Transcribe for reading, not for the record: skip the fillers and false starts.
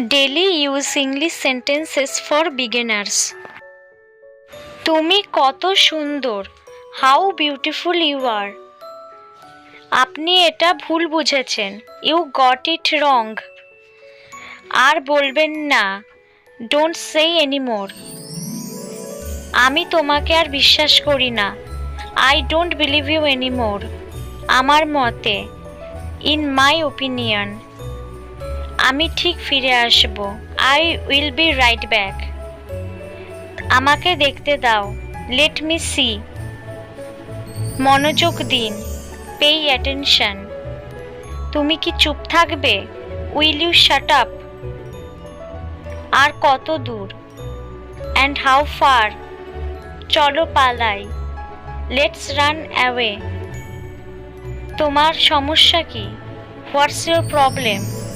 Daily use English sentences for beginners. তুমি কত সুন্দর। How beautiful you are. আপনি এটা ভুল বুঝেছেন। ইউ গট ইট রং। আর বলবেন না। Don't say anymore. আমি তোমাকে আর বিশ্বাস করি না। I don't believe you anymore. আমার মতে। In my opinion. আমি ঠিক ফিরে আসব। I will be right back. আমাকে দেখতে দাও। Let me see. মনোযোগ দিন। Pay attention. তুমি কি চুপ থাকবে? Will you shut up. আর কত দূর? And how far. চলো পালাই। Let's run away. তোমার সমস্যা কি? What's your problem?